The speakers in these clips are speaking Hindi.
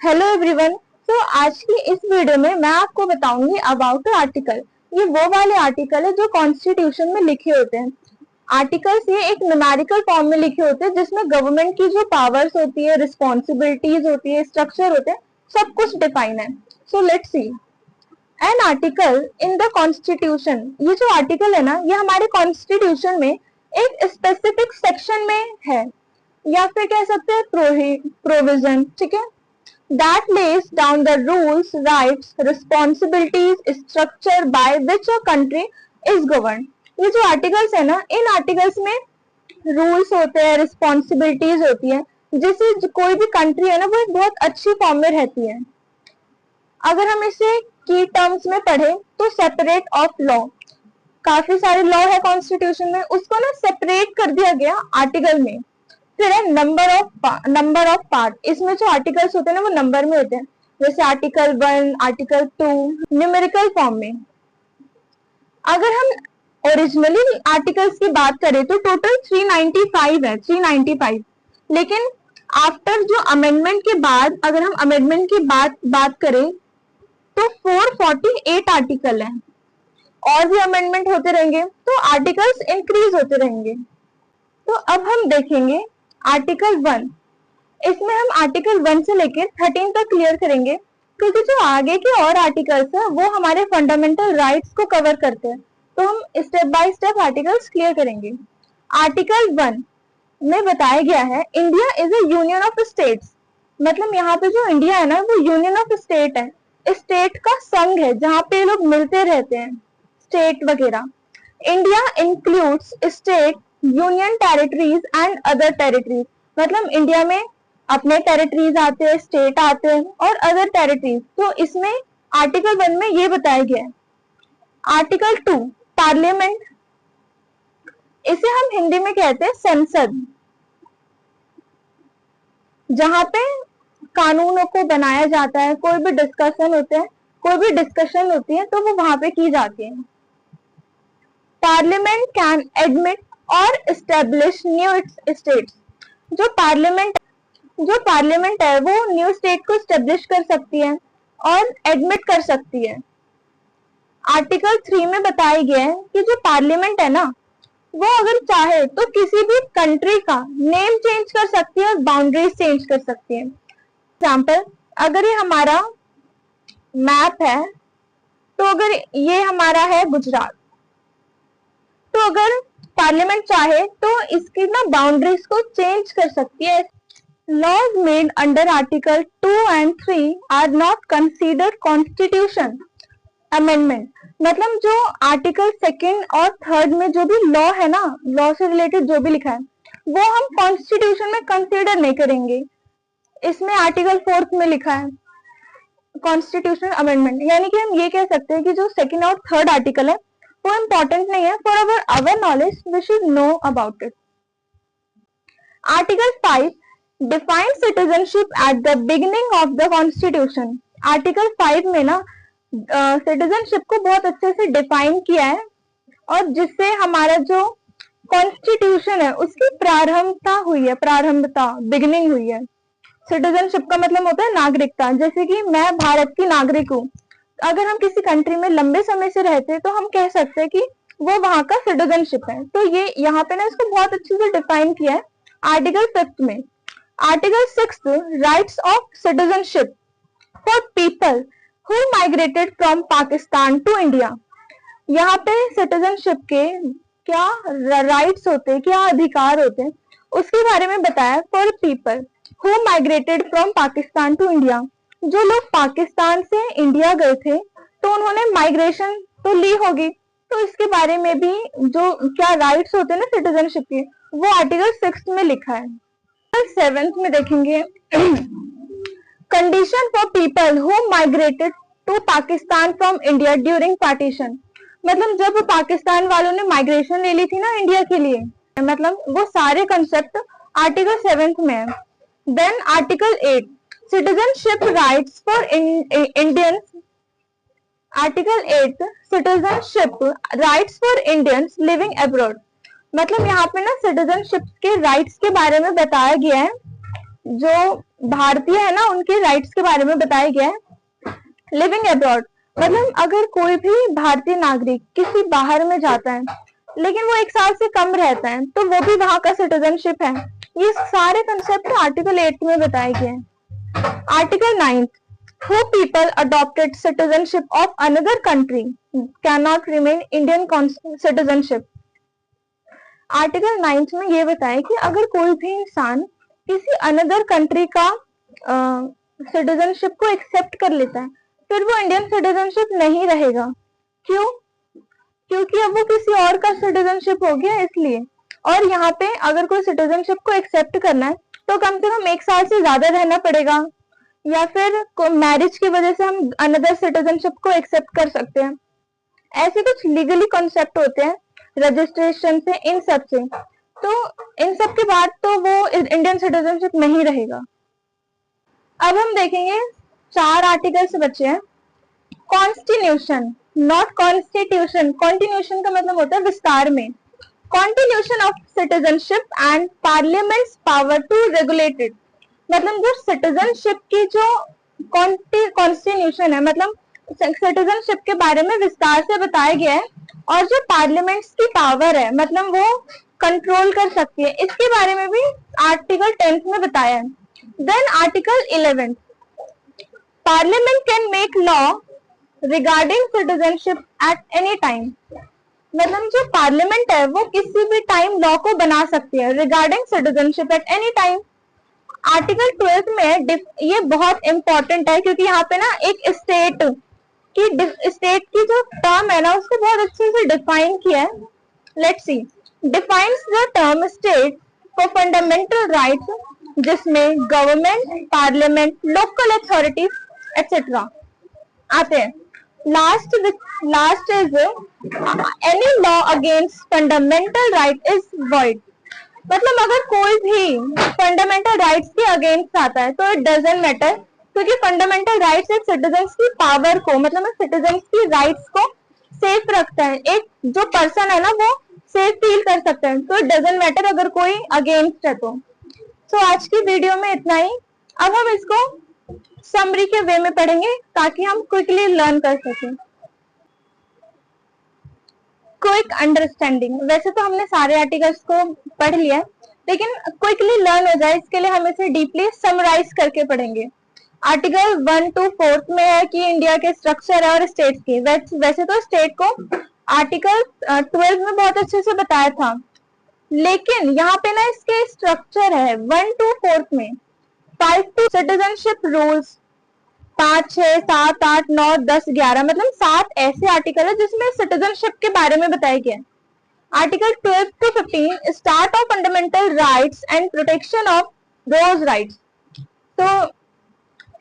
Hello everyone. तो आज की इस वीडियो में मैं आपको बताऊंगी अबाउट आर्टिकल। ये वो वाले आर्टिकल है जो कॉन्स्टिट्यूशन में लिखे होते हैं। आर्टिकल्स ये एक न्यूमेरिकल फॉर्म में लिखे होते हैं जिसमें गवर्नमेंट की जो पावर्स होती है, रिस्पॉन्सिबिलिटीज होती है, स्ट्रक्चर होते हैं, सब कुछ डिफाइन है। So let's see an article in the constitution. ये जो आर्टिकल है ना, ये हमारे कॉन्स्टिट्यूशन में एक स्पेसिफिक सेक्शन में है, या फिर कह सकते हैं प्रोविजन, ठीक है, that lays down the rules, rights, responsibilities, structure by which a country is governed। ये जो आर्टिकल्स है ना, इन आर्टिकल्स में रूल्स होते हैं, रिस्पॉन्सिबिलिटीज होती है, जिससे कोई भी कंट्री है ना, वो एक बहुत अच्छी फॉर्म में रहती है। अगर हम इसे की टर्म्स में पढ़े तो सेपरेट ऑफ लॉ, काफी सारे लॉ है कॉन्स्टिट्यूशन में, उसको ना सेपरेट कर दिया गया आर्टिकल में। फिर है नंबर ऑफ पार्ट। इसमें जो आर्टिकल्स होते हैं ना, वो नंबर में होते हैं, जैसे आर्टिकल 1, आर्टिकल 2 न्यूमेरिकल फॉर्म में। अगर हम ओरिजिनली आर्टिकल्स की बात करें तो टोटल 395 है, 395। लेकिन आफ्टर जो अमेंडमेंट के बाद, अगर हम अमेंडमेंट की बात करें तो 448 आर्टिकल है, और भी अमेंडमेंट होते रहेंगे तो आर्टिकल्स इंक्रीज होते रहेंगे। तो अब हम देखेंगे आर्टिकल 1। इसमें हम आर्टिकल 1 से लेकर 13 तक क्लियर करेंगे, क्योंकि जो आगे के और आर्टिकल्स हैं वो हमारे फंडामेंटल राइट्स को कवर करते हैं, तो हम step by step articles clear करेंगे। आर्टिकल 1 में बताया गया है India is A union of states. मतलब यहाँ पे जो इंडिया है ना, वो यूनियन ऑफ स्टेट है, स्टेट का संघ है जहाँ पे लोग मिलते रहते हैं, स्टेट वगैरह। India includes state, union territories and other territories. मतलब इंडिया में अपने टेरिटरीज आते हैं, स्टेट आते हैं और अदर टेरिटरीज। तो इसमें आर्टिकल 1 में ये बताया गया है। आर्टिकल 2 पार्लियामेंट, इसे हम हिंदी में कहते हैं संसद, जहां पे कानूनों को बनाया जाता है, कोई भी डिस्कशन होती है तो वो वहां पे की जाती है। पार्लियामेंट कैन एडमिट और एस्टेब्लिश न्यू स्टेट्स। जो पार्लियामेंट है वो न्यू स्टेट को एस्टेब्लिश कर सकती है और एडमिट कर सकती है। आर्टिकल 3 में बताया गया है कि जो पार्लियामेंट है ना, वो अगर चाहे तो किसी भी कंट्री का नेम चेंज कर सकती है और बाउंड्रीज चेंज कर सकती है। एग्जाम्पल, अगर ये हमारा मैप है तो अगर ये हमारा है गुजरात, तो अगर पार्लियामेंट चाहे तो इसकी ना बाउंड्रीज को चेंज कर सकती है। Laws made under article 2 and 3 are not considered constitution amendment. मतलब जो आर्टिकल 2 और 3 में जो भी लॉ है ना, लॉ से रिलेटेड जो भी लिखा है, वो हम कॉन्स्टिट्यूशन में कंसीडर नहीं करेंगे। इसमें आर्टिकल 4 में लिखा है कॉन्स्टिट्यूशनल अमेंडमेंट, यानी कि हम ये कह सकते हैं कि जो 2 और 3 आर्टिकल है वो इम्पोर्टेंट नहीं है। For our knowledge we should know about it. Article 5 define citizenship at the beginning of the constitution. Article 5 में ना सिटीजनशिप को बहुत अच्छे से डिफाइन किया है, और जिससे हमारा जो कॉन्स्टिट्यूशन है उसकी प्रारंभता बिगिनिंग हुई है। सिटीजनशिप का मतलब होता है नागरिकता। जैसे कि मैं भारत की नागरिक हूँ, अगर हम किसी कंट्री में लंबे समय से रहते हैं तो हम कह सकते हैं कि वो वहां का सिटीजनशिप है। तो ये यहाँ पे ना इसको बहुत अच्छे से डिफाइन किया है आर्टिकल 5 में। Article 6 rights of citizenship for people who migrated from Pakistan to India. यहाँ पे सिटीजनशिप के क्या राइट्स होते हैं, क्या अधिकार होते हैं, उसके बारे में बताया। For people who migrated from Pakistan to India, जो लोग पाकिस्तान से इंडिया गए थे तो उन्होंने माइग्रेशन तो ली होगी, तो इसके बारे में भी जो क्या राइट्स होते हैं ना सिटीजनशिप के, वो आर्टिकल 6 में लिखा है। 7 में देखेंगे condition for people who migrated to Pakistan from India during partition. मतलब जब पाकिस्तान वालों ने माइग्रेशन ले ली थी ना इंडिया के लिए, मतलब वो सारे कंसेप्ट आर्टिकल 7 में है। Then article 8 citizenship rights for Indians. Article 8 citizenship rights for Indians living abroad. मतलब यहाँ पे ना सिटीजनशिप के राइट्स के बारे में बताया गया है जो भारतीय है ना उनके राइट्स के बारे में बताया गया है। लिविंग अब्रॉड मतलब अगर कोई भी भारतीय नागरिक किसी बाहर में जाता है लेकिन वो 1 साल से कम रहता है तो वो भी वहां का सिटीजनशिप है। ये सारे कंसेप्ट आर्टिकल 8 में बताए गए हैं। Article 9 who people adopted citizenship of another country cannot remain Indian citizenship। Article 9 में ये बताया कि अगर कोई भी इंसान किसी अनदर कंट्री का सिटीजनशिप को एक्सेप्ट कर लेता है फिर वो इंडियन सिटीजनशिप नहीं रहेगा। क्यों? क्योंकि अब वो किसी और का सिटीजनशिप हो गया इसलिए। और यहाँ पे अगर कोई सिटीजनशिप को एक्सेप्ट करना है तो कम से कम 1 साल से ज्यादा रहना पड़ेगा या फिर मैरिज की वजह से हम अनदर सिटीजनशिप को एक्सेप्ट कर सकते हैं। ऐसे कुछ लीगली कॉन्सेप्ट होते हैं रजिस्ट्रेशन से इन सब से, तो इन सब के बाद तो वो इंडियन सिटीजनशिप नहीं रहेगा। अब हम देखेंगे 4 आर्टिकल्स बचे हैं। कॉन्स्टिट्यूशन नॉट कॉन्स्टिट्यूशन, कॉन्टिन्यूशन का मतलब होता है विस्तार में। Continuation of citizenship and parliament's power to regulate it, मतलब जो सिटीजनशिप की जो कॉन्स्टिट्यूशन है मतलब सिटीजनशिप के बारे में विस्तार से बताया गया है और जो पार्लियामेंट्स की पावर है मतलब वो कंट्रोल कर सकती है इसके बारे में भी आर्टिकल 10 में बताया है। Then article 11 parliament can make law regarding citizenship at any time, मतलब जो पार्लियामेंट है वो किसी भी टाइम लॉ को बना सकती है regarding citizenship at any time. Article 12 में ये बहुत इंपॉर्टेंट है क्योंकि यहाँ पे ना एक स्टेट की जो टर्म है ना उसको बहुत अच्छे से डिफाइन किया है। Let's see, defines the term state for fundamental rights जिसमें government, parliament, local authorities etcetera आते हैं। Last is any law against fundamental right is void, मतलब अगर कोई भी फंडामेंटल राइट्स के अगेंस्ट आता है तो इट डजंट मैटर क्योंकि फंडामेंटल राइट्स एक सिटीजन्स की पावर को मतलब सिटीजन्स की राइट्स को सेफ रखता है। एक जो पर्सन है ना वो सेफ फील कर सकता है, तो इट डजंट मैटर अगर कोई अगेंस्ट है तो आज की वीडियो में इतना ही। अब हम इसको समरी के वे में पढ़ेंगे ताकि हम क्विकली लर्न कर सकें। क्विक अंडरस्टैंडिंग, वैसे तो हमने सारे आर्टिकल्स को पढ़ लिया है लेकिन क्विकली लर्न हो जाए इसके लिए हम इसे डीपली समराइज करके पढ़ेंगे। आर्टिकल 1 to 4 में है कि इंडिया के स्ट्रक्चर और स्टेट्स की, वैसे तो स्टेट को आर्टिकल 12 में बहुत अच्छे से बताया था लेकिन यहाँ पे ना इसके स्ट्रक्चर है 1 to 4 में 5 to सिटीजनशिप रूल्स 5, 6, 7, 8, 9, 10, 11 मतलब 7 ऐसे आर्टिकल है जिसमें सिटीजनशिप के बारे में बताया गया है। Article 12 to 15 start of fundamental rights and protection of those rights, तो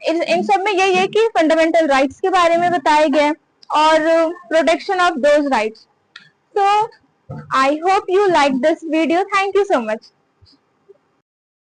इन सब में यही है कि फंडामेंटल राइट्स के बारे में बताया गया है और protection of those rights. So I hope you like this video. Thank you so much.